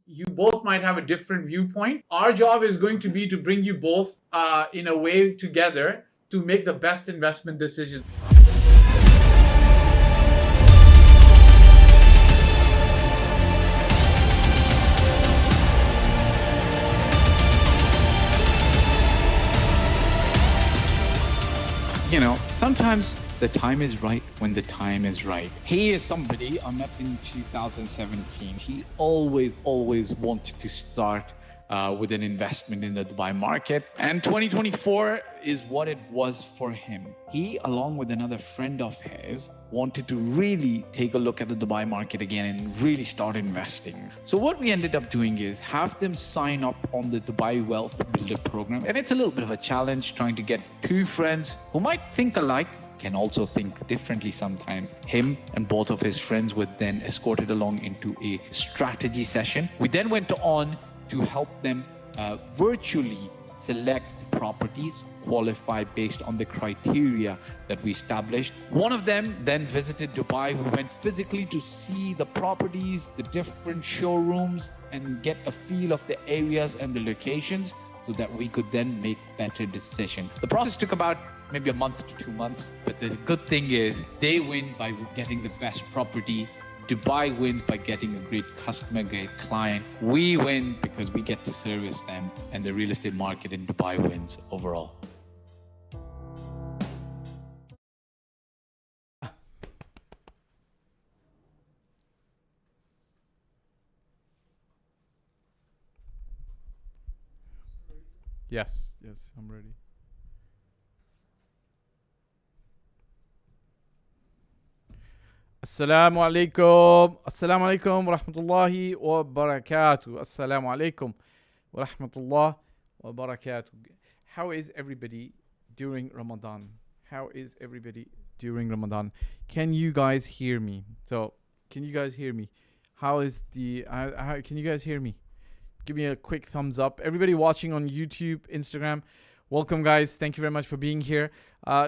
You both might have a different viewpoint. Our job is going to be to bring you both in a way together to make the best investment decisions. Sometimes the time is right when the time is right. He is somebody I met in 2017. He always wanted to start with an investment in the Dubai market. And 2024 is what it was for him. He, along with another friend of his, wanted to really take a look at the Dubai market again and really start investing. So what we ended up doing is have them sign up on the Dubai Wealth Builder program. And it's a little bit of a challenge trying to get two friends who might think alike, can also think differently sometimes. Him and both of his friends were then escorted along into a strategy session. We then went on to help them virtually select properties, qualify based on the criteria that we established. One of them then visited Dubai. We went physically to see the properties, the different showrooms, and get a feel of the areas and the locations so that we could then make better decisions. The process took about maybe a month to 2 months, but the good thing is they win by getting the best property. Dubai wins by getting a great customer, great client. We win because we get to service them, and the real estate market in Dubai wins overall. Yes, I'm ready. السلام عليكم السلام عليكم ورحمة الله وبركاته السلام عليكم ورحمة الله وبركاته. How is everybody during Ramadan? How is everybody during Ramadan? Can you guys hear me? Can you guys hear me? How is the can you guys hear me? Give me a quick thumbs up. Everybody watching on YouTube, Instagram, welcome, guys. Thank you very much for being here.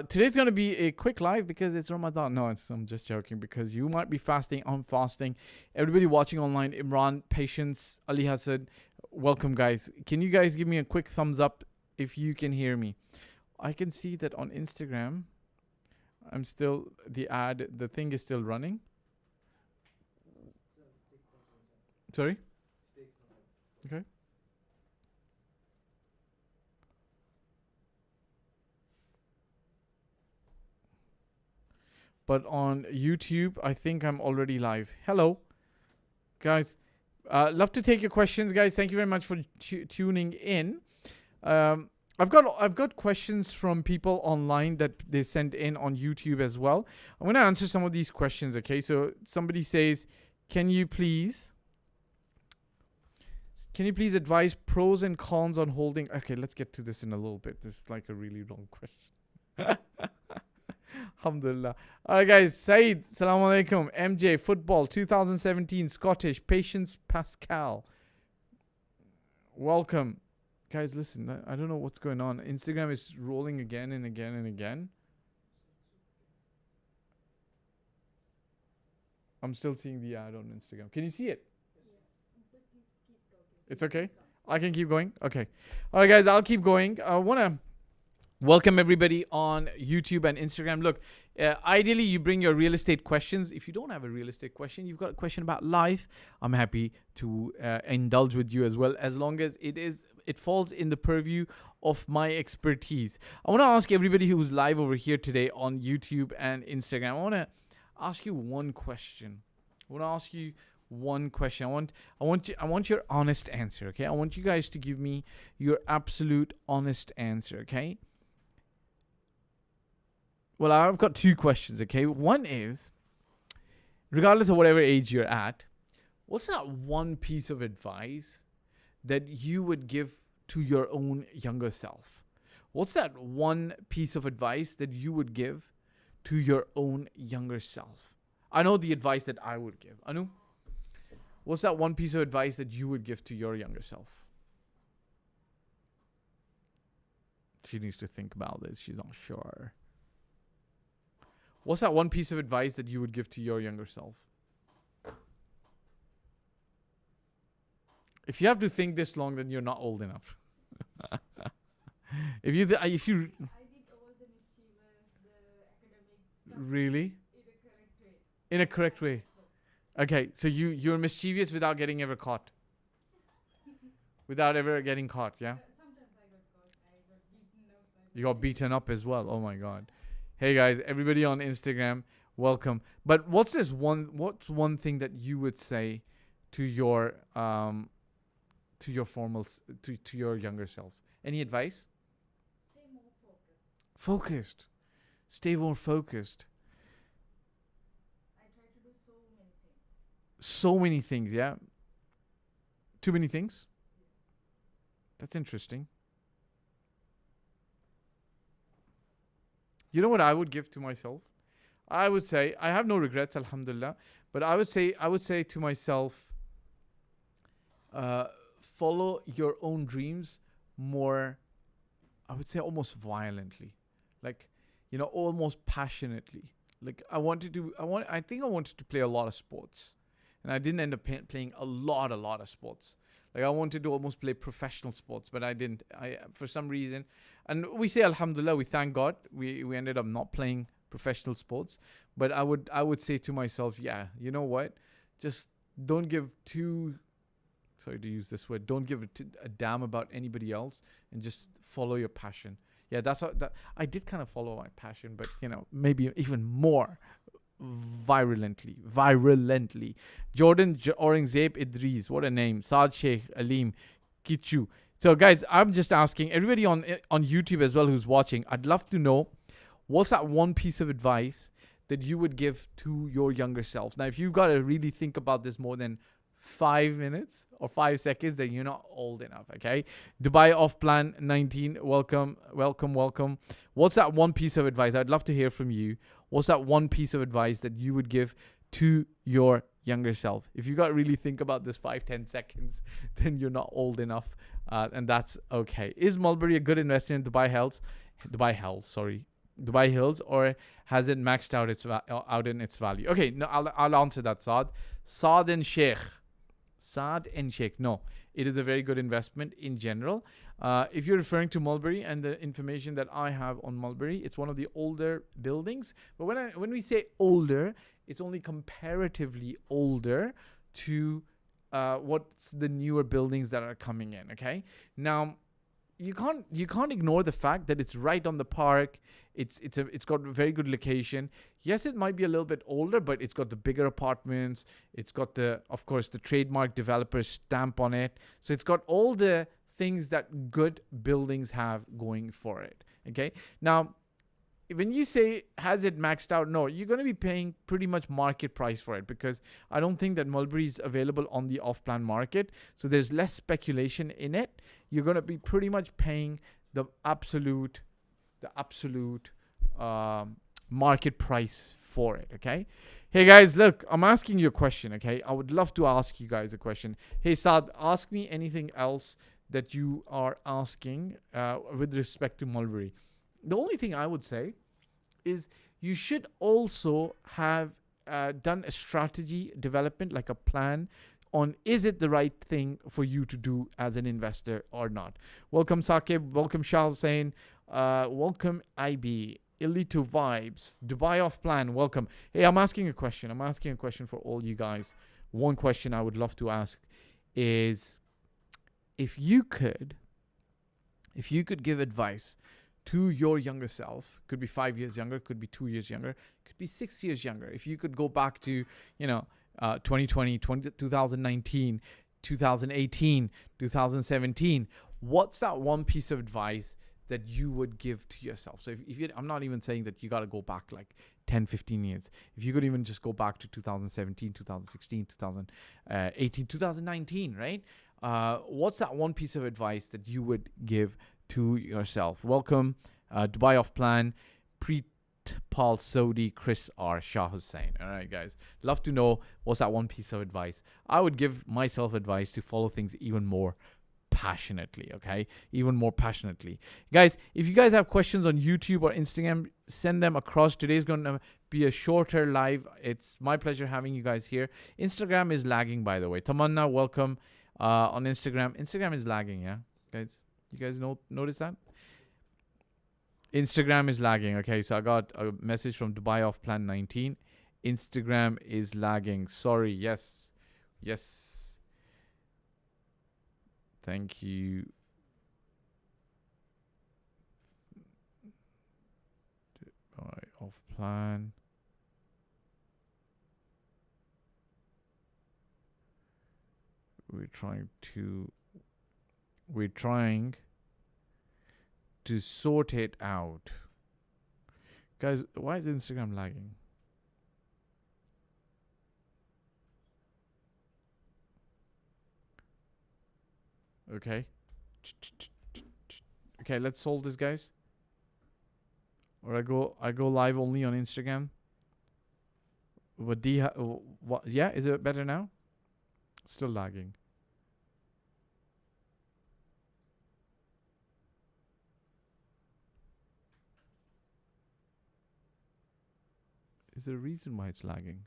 Today's going to be a quick live because it's Ramadan. No, I'm just joking because you might be fasting. I'm fasting. Everybody watching online, Imran, Patience, Ali Hassan, welcome, guys. Can you guys give me a quick thumbs up if you can hear me? I can see that on Instagram, the thing is still running. Sorry? Okay. But on YouTube, I think I'm already live. Hello, guys. Love to take your questions, guys. Thank you very much for tuning in. I've got questions from people online that they sent in on YouTube as well. I'm gonna answer some of these questions. Okay, so somebody says, "Can you please advise pros and cons on holding?" Okay, let's get to this in a little bit. This is like a really long question. Alhamdulillah. All right, guys. Saeed, salam alaikum. MJ, football, 2017, Scottish, Patience Pascal. Welcome. Guys, listen, I don't know what's going on. Instagram is rolling again and again and again. I'm still seeing the ad on Instagram. Can you see it? It's okay? I can keep going? Okay. All right, guys, I'll keep going. I want to welcome everybody on YouTube and Instagram. Look, ideally, you bring your real estate questions. If you don't have a real estate question, you've got a question about life, I'm happy to indulge with you as well, as long as it falls in the purview of my expertise. I want to ask everybody who's live over here today on YouTube and Instagram, I want to ask you one question. I want your honest answer, okay? I want you guys to give me your absolute honest answer, okay? Well, I've got two questions, okay? One is, regardless of whatever age you're at, what's that one piece of advice that you would give to your own younger self? What's that one piece of advice that you would give to your own younger self? I know the advice that I would give. Anu, what's that one piece of advice that you would give to your younger self? She needs to think about this. She's not sure. What's that one piece of advice that you would give to your younger self? If you have to think this long, then you're not old enough. if you I did all the mischievous, the academic stuff really in a correct way. in a correct way. Okay, so you're mischievous without getting ever caught. Without ever getting caught, yeah? Sometimes I got caught. I got beaten up. You got beaten up as well. Oh my god. Hey guys, everybody on Instagram, welcome. But what's one thing that you would say to your to your younger self? Any advice? Stay more focused. Focused. Stay more focused. I try to do so many things. So many things, yeah? Too many things? That's interesting. You know what I would give to myself? I would say I have no regrets, alhamdulillah. But I would say to myself, follow your own dreams more. I would say almost violently, like almost passionately. Like I think I wanted to play a lot of sports, and I didn't end up playing a lot of sports. Like I wanted to almost play professional sports, but I didn't. I for some reason, and we say alhamdulillah, we thank God, we ended up not playing professional sports. But I would say to myself, yeah, you know what? Just don't give sorry to use this word, don't give a damn about anybody else, and just follow your passion. Yeah, that I did kind of follow my passion, but maybe even more virulently. Jordan Aurangzeb Idris, what a name. Saad Sheikh Alim Kichu. So guys, I'm just asking everybody on YouTube as well who's watching, I'd love to know, what's that one piece of advice that you would give to your younger self? Now, if you've got to really think about this more than 5 minutes or 5 seconds, then you're not old enough. Okay, Dubai Off Plan 19, welcome. What's that one piece of advice? I'd love to hear from you. What's that one piece of advice that you would give to your younger self? If you got to really think about this 5-10 seconds, then you're not old enough, and that's okay. Is Mulberry a good investment in Dubai Hills, or has it maxed out in its value? Okay, no, I'll answer that, Saad and Sheikh. No, it is a very good investment in general. If you're referring to Mulberry and the information that I have on Mulberry, it's one of the older buildings. But when we say older, it's only comparatively older to what's the newer buildings that are coming in. Okay, now you can't ignore the fact that it's right on the park. It's got a very good location. Yes, it might be a little bit older, but it's got the bigger apartments. It's got of course the trademark developer stamp on it. So it's got all the things that good buildings have going for it. Okay, now when you say has it maxed out, no, you're going to be paying pretty much market price for it, because I don't think that Mulberry is available on the off-plan market, so there's less speculation in it. You're going to be pretty much paying the absolute market price for it. Okay, hey guys, look, I'm asking you a question. Okay, I would love to ask you guys a question. Hey Saad, ask me anything else that you are asking with respect to Mulberry. The only thing I would say is you should also have done a strategy development, like a plan on, is it the right thing for you to do as an investor or not? Welcome Saqib, welcome Shah Hussain, welcome IB, Ilito Vibes, Dubai Off Plan, welcome. Hey, I'm asking a question for all you guys. One question I would love to ask is, if you could give advice to your younger self, could be 5 years younger, could be 2 years younger, could be 6 years younger. If you could go back to, 2020, 2019, 2018, 2017, what's that one piece of advice that you would give to yourself? So I'm not even saying that you got to go back like 10, 15 years. If you could even just go back to 2017, 2016, 2018, 2019, right? What's that one piece of advice that you would give to yourself? Welcome, Dubai Off Plan, Preet Paul Sodi, Chris R, Shah Hussain. All right, guys, love to know what's that one piece of advice. I would give myself advice to follow things even more passionately. Okay, even more passionately, guys. If you guys have questions on YouTube or Instagram, send them across. Today's gonna be a shorter live. It's my pleasure having you guys here. Instagram is lagging, by the way. Tamanna, welcome. On Instagram. Instagram is lagging, yeah, guys. You guys notice that? Instagram is lagging. Okay, so I got a message from Dubai off plan 19. Instagram is lagging. Sorry. Yes. Yes. Thank you. Dubai off plan. We're trying to sort it out. Guys, why is Instagram lagging? Okay. Okay, let's solve this, guys. Or I go live only on Instagram. What yeah, is it better now? Still lagging. Is there a reason why it's lagging?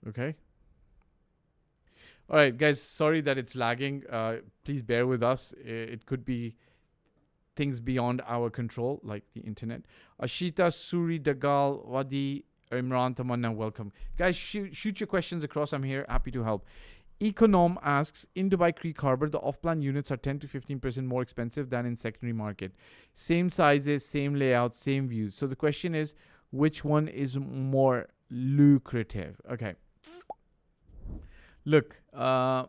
Okay. All right, guys. Sorry that it's lagging. Please bear with us. It could be things beyond our control, like the internet. Ashita, Suri, Dagal, Wadi, Imran, Tamanna, welcome. Guys, shoot your questions across. I'm here, happy to help. Econom asks, in Dubai Creek Harbor, the off-plan units are 10 to 15% more expensive than in secondary market. Same sizes, same layout, same views. So the question is, which one is more lucrative? Okay. Look, actually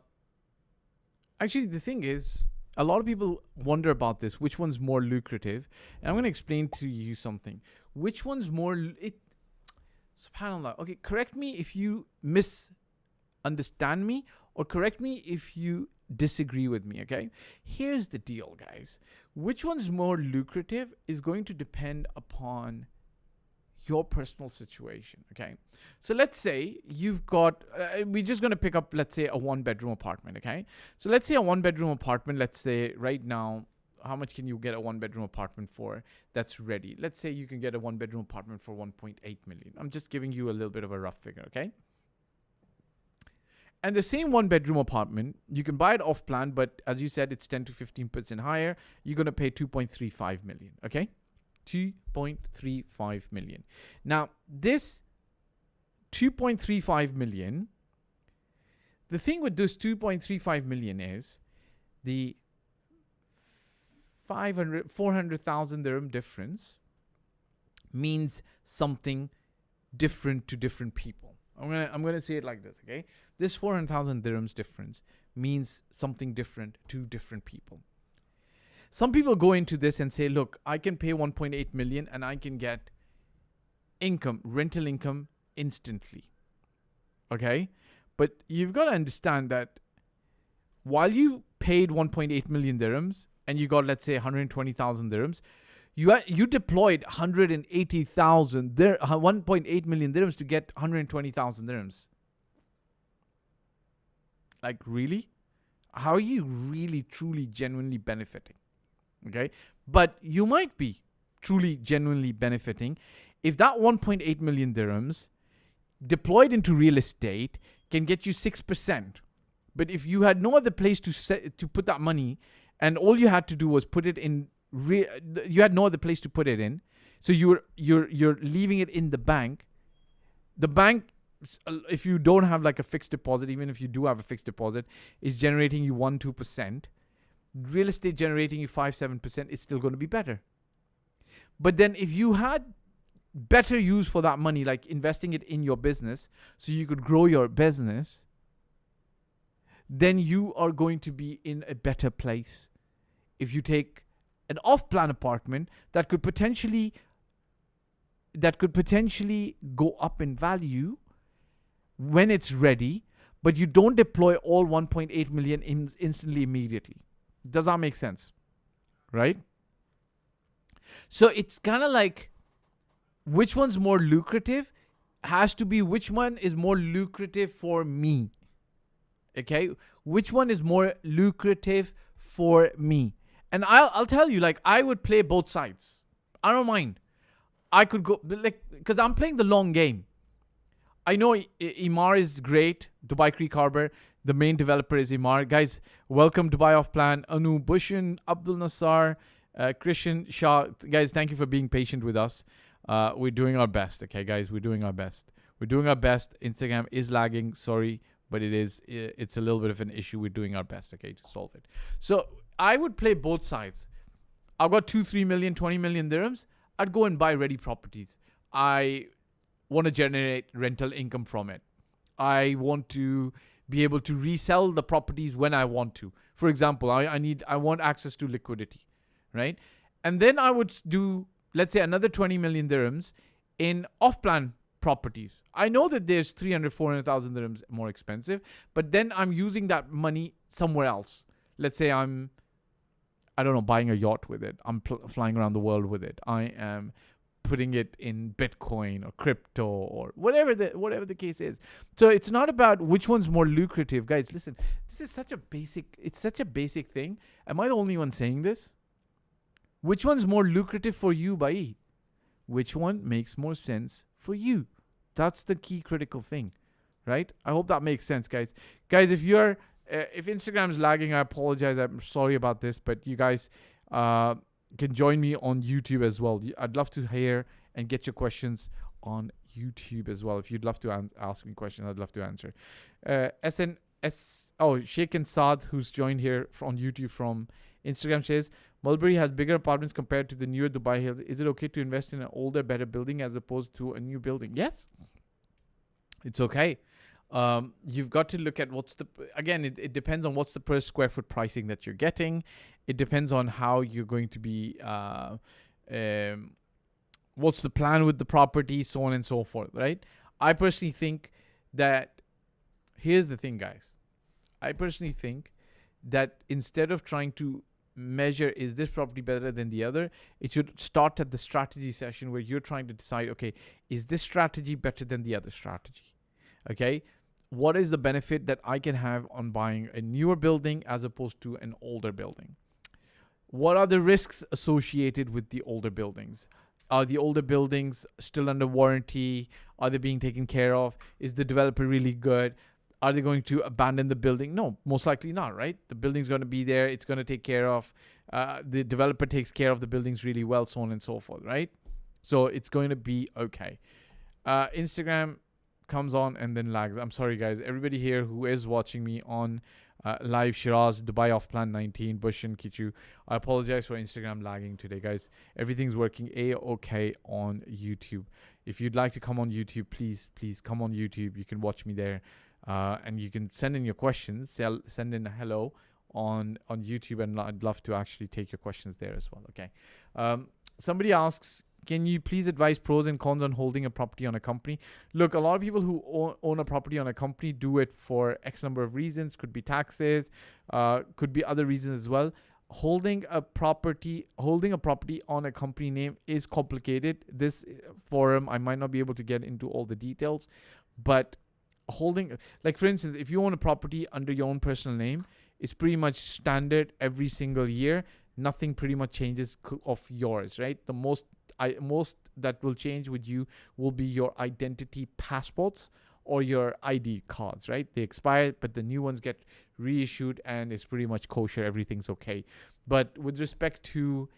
the thing is, a lot of people wonder about this. Which one's more lucrative? And I'm going to explain to you something. Which one's more... SubhanAllah. Okay, correct me if you misunderstand me, or correct me if you disagree with me, okay? Here's the deal, guys. Which one's more lucrative is going to depend upon your personal situation, okay? So let's say you've got, we're just going to pick up, let's say, a one-bedroom apartment, okay? So let's say a one-bedroom apartment, let's say right now, how much can you get a one-bedroom apartment for that's ready? Let's say you can get a one-bedroom apartment for 1.8 million. I'm just giving you a little bit of a rough figure, okay? And the same one-bedroom apartment, you can buy it off-plan, but as you said, it's 10 to 15% higher. You're going to pay 2.35 million, okay? 2.35 million. Now, this 2.35 million, the thing with this 2.35 million is the 400,000 dirham difference means something different to different people. I'm gonna say it like this, okay? This 400,000 dirhams difference means something different to different people. Some people go into this and say, look, I can pay 1.8 million and I can get income, rental income instantly. Okay? But you've got to understand that while you paid 1.8 million dirhams and you got, let's say, 120,000 dirhams, you deployed 1.8 million dirhams to get 120,000 dirhams. Like, really? How are you really, truly, genuinely benefiting? Okay, but you might be truly, genuinely benefiting if that 1.8 million dirhams deployed into real estate can get you 6%. But if you had no other place to put that money, and all you had to do was put it in, you had no other place to put it in, so you're leaving it in the bank. The bank, if you don't have like a fixed deposit, even if you do have a fixed deposit, is generating you 1-2%. Real estate generating you 5-7%, it's still going to be better. But then if you had better use for that money, like investing it in your business so you could grow your business, then you are going to be in a better place. If you take an off-plan apartment that could potentially go up in value when it's ready, but you don't deploy all 1.8 million instantly, immediately. Does that make sense? Right? So it's kind of like, which one's more lucrative has to be which one is more lucrative for me. Okay? Which one is more lucrative for me? And I'll tell you, like, I would play both sides. I don't mind. I could go, like, because I'm playing the long game. I know Imar is great, Dubai Creek Harbor. The main developer is Imar. Guys, welcome Dubai Off Plan. Anu Bushin, Abdul Nassar, Christian Shah. Guys, thank you for being patient with us. We're doing our best, okay, guys? We're doing our best. We're doing our best. Instagram is lagging. Sorry, but it's a little bit of an issue. We're doing our best, okay, to solve it. So I would play both sides. I've got 2, 3 million, 20 million dirhams. I'd go and buy ready properties. I want to generate rental income from it. I want to be able to resell the properties when I want to. For example, I want access to liquidity, right? And then I would do, let's say, another 20 million dirhams in off-plan properties. I know that there's 300, 400,000 dirhams more expensive, but then I'm using that money somewhere else. Let's say I don't know, buying a yacht with it. I'm flying around the world with it. I am putting it in Bitcoin or crypto or whatever the case is. So it's not about which one's more lucrative. Guys, listen, this is such a basic thing. Am I the only one saying this? Which one's more lucrative for you, bhai? Which one makes more sense for you? That's the key critical thing, right? I hope that makes sense, guys. Guys, if Instagram's lagging, I apologize. I'm sorry about this, but you guys can join me on YouTube as well. I'd love to hear and get your questions on YouTube as well. If you'd love to ask me questions, I'd love to answer. Sheikh and Saad, who's joined here on YouTube from Instagram, says, Mulberry has bigger apartments compared to the newer Dubai Hills. Is it okay to invest in an older, better building as opposed to a new building? Yes, it's okay. You've got to look at it depends on what's the per square foot pricing that you're getting. It depends on how you're going to be, what's the plan with the property, so on and so forth, right? I personally think that, here's the thing, guys. I personally think that instead of trying to measure, is this property better than the other, it should start at the strategy session where you're trying to decide, okay, is this strategy better than the other strategy? Okay, what is the benefit that I can have on buying a newer building as opposed to an older building? What are the risks associated with the older buildings? Are the older buildings still under warranty? Are they being taken care of? Is the developer really good? Are they going to abandon the building? No, most likely not, right? The building's going to be there. It's going to take care of, the developer takes care of the buildings really well, so on and so forth, right? So it's going to be okay. Instagram comes on and then lags. I'm sorry, guys. Everybody here who is watching me on live, Shiraz, Dubai Off Plan 19, Bush and Kichu, I apologize for Instagram lagging today, guys. Everything's working a-okay on YouTube. If you'd like to come on YouTube, please come on YouTube. You can watch me there. And you can send in your questions. Send in a hello on YouTube, and I'd love to actually take your questions there as well. Okay. Somebody asks, can you please advise pros and cons on holding a property on a company? Look, a lot of people who own a property on a company do it for X number of reasons. Could be taxes, could be other reasons as well. Holding a property on a company name is complicated. This forum, I might not be able to get into all the details, but holding, like for instance, if you own a property under your own personal name, it's pretty much standard every single year. Nothing pretty much changes of yours, right? The most that will change with you will be your identity passports or your ID cards, right? They expire, but the new ones get reissued and it's pretty much kosher. Everything's okay. But with respect to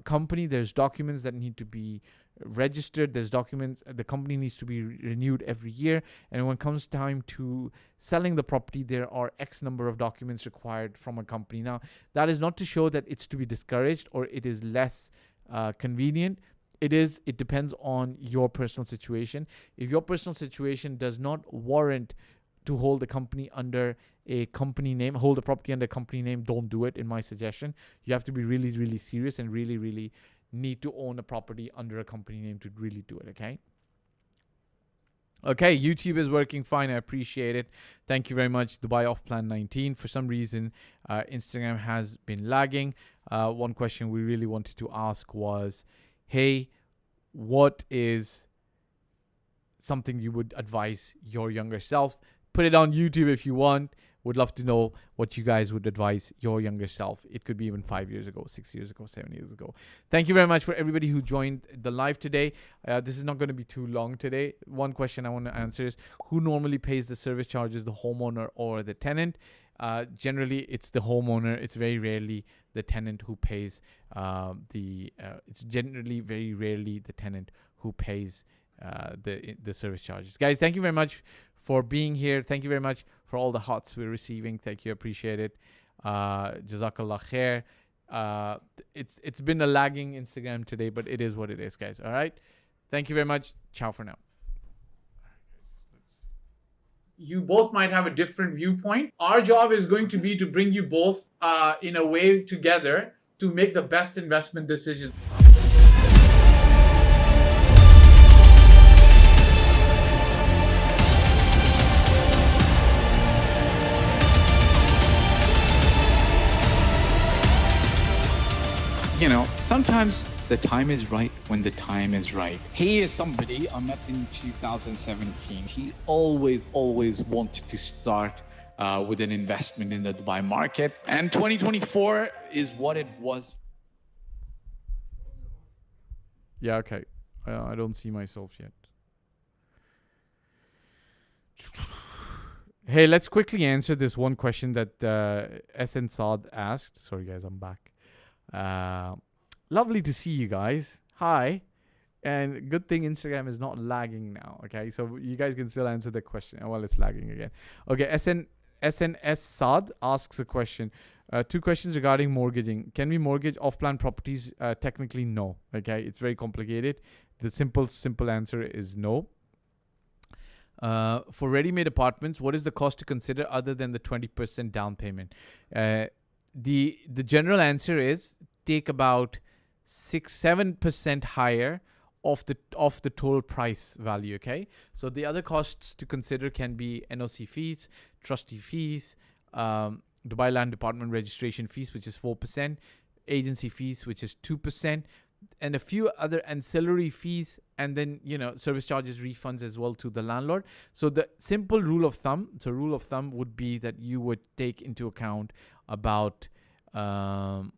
company, there's documents that need to be registered. There's documents, the company needs to be renewed every year. And when it comes time to selling the property, there are X number of documents required from a company. Now, that is not to show that it's to be discouraged or it is less convenient. It depends on your personal situation. If your personal situation does not warrant to hold a company under a company name, hold a property under a company name, don't do it, in my suggestion. You have to be really, really serious and really, really need to own a property under a company name to really do it, okay? Okay, YouTube is working fine. I appreciate it. Thank you very much. Dubai Off Plan 19. For some reason, Instagram has been lagging. One question we really wanted to ask was, hey, what is something you would advise your younger self? Put it on YouTube if you want, Would love to know what you guys would advise your younger self. It could be even 5 years ago, 6 years ago, 7 years ago. Thank you very much for everybody who joined the live today. This is not going to be too long today. One question I want to answer is, who normally pays the service charges, the homeowner or the tenant? Generally, it's the homeowner. It's very rarely the tenant who pays it's generally very rarely the tenant who pays the service charges. Guys, thank you very much for being here. Thank you very much for all the hearts we're receiving. Thank you. Appreciate it. Jazakallah khair. It's been a lagging Instagram today, but it is what it is, guys. All right. Thank you very much. Ciao for now. You both might have a different viewpoint. Our job is going to be to bring you both in a way together to make the best investment decision. You know, sometimes the time is right when the time is right. He is somebody I met in 2017. He always wanted to start with an investment in the Dubai market. And 2024 is what it was. Yeah, okay. I don't see myself yet. Hey, let's quickly answer this one question that SN Saad asked. Sorry, guys, I'm back. Lovely to see you guys. Hi. And good thing Instagram is not lagging now. Okay, so you guys can still answer the question. Well, it's lagging again. Okay, SNS Saad asks a question. 2 questions regarding mortgaging. Can we mortgage off-plan properties? Technically, no. Okay, it's very complicated. The simple answer is no. For ready-made apartments, what is the cost to consider other than the 20% down payment? The general answer is take about 6-7% higher of the total price value. Okay, so the other costs to consider can be NOC fees, trustee fees, Dubai Land Department registration fees, which is 4%, agency fees, which is 2%, and a few other ancillary fees, and then service charges, refunds as well to the landlord. So the simple rule of thumb would be that you would take into account about 7%.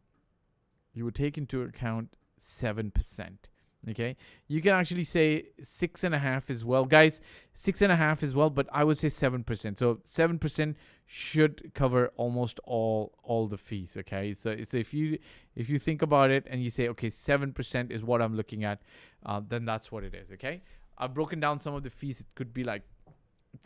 Okay, you can actually say 6.5 as well, guys. 6.5 as well, but I would say 7%. So 7% should cover almost all the fees. Okay, so if you think about it and you say, okay, 7% is what I'm looking at, then that's what it is. Okay, I've broken down some of the fees. It could be like,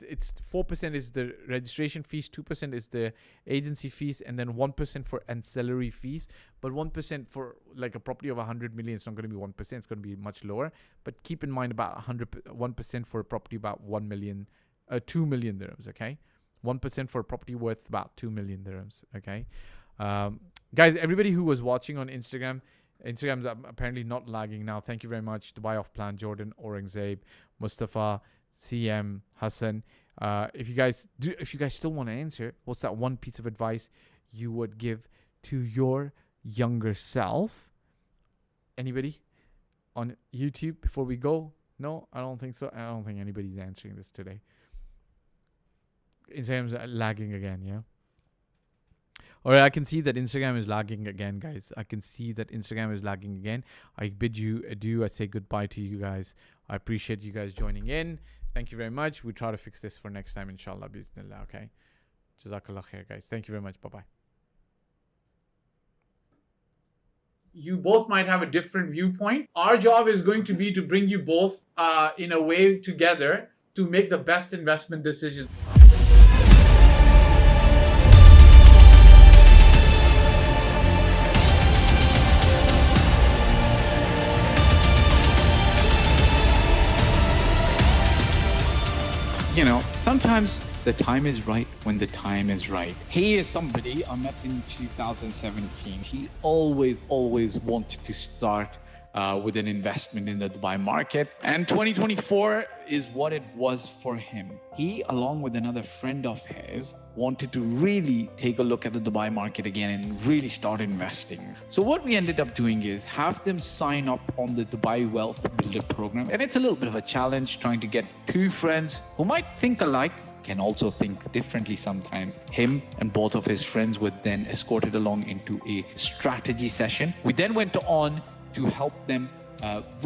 it's 4% is the registration fees, 2% is the agency fees, and then 1% for ancillary fees. But 1% for like a property of 100 million, it's not going to be 1%. It's going to be much lower. But keep in mind about 1% for a property about 2 million dirhams. Okay, 1% for a property worth about 2 million dirhams. Okay, guys, everybody who was watching on Instagram's apparently not lagging now. Thank you very much. Dubai Off Plan, Jordan, Aurangzeb, Mustafa, CM, Hassan. If you guys still want to answer, what's that one piece of advice you would give to your younger self? Anybody on YouTube before we go? No, I don't think so. I don't think anybody's answering this today. Instagram's lagging again, yeah. Alright, I can see that Instagram is lagging again, guys. I can see that Instagram is lagging again. I bid you adieu. I say goodbye to you guys. I appreciate you guys joining in. Thank you very much. We try to fix this for next time, inshallah, bismillah. Okay. Jazakallah khair, guys. Thank you very much. Bye-bye. You both might have a different viewpoint. Our job is going to be to bring you both in a way together to make the best investment decision. You know, sometimes the time is right when the time is right. He is somebody I met in 2017. He always wanted to start with an investment in the Dubai market. And 2024 is what it was for him. He, along with another friend of his, wanted to really take a look at the Dubai market again and really start investing. So what we ended up doing is have them sign up on the Dubai Wealth Builder program. And it's a little bit of a challenge trying to get 2 friends who might think alike can also think differently sometimes. Him and both of his friends were then escorted along into a strategy session. We then went on to help them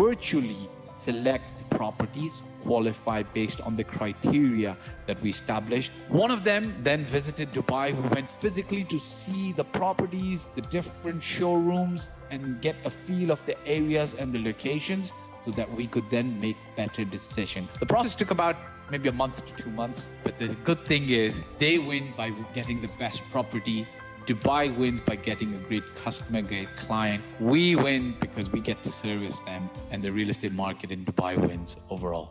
virtually select properties, qualify based on the criteria that we established. One of them then visited Dubai. We went physically to see the properties, the different showrooms, and get a feel of the areas and the locations so that we could then make better decisions. The process took about maybe a month to 2 months, but the good thing is they win by getting the best property. Dubai wins by getting a great customer, great client. We win because we get to service them, and the real estate market in Dubai wins overall.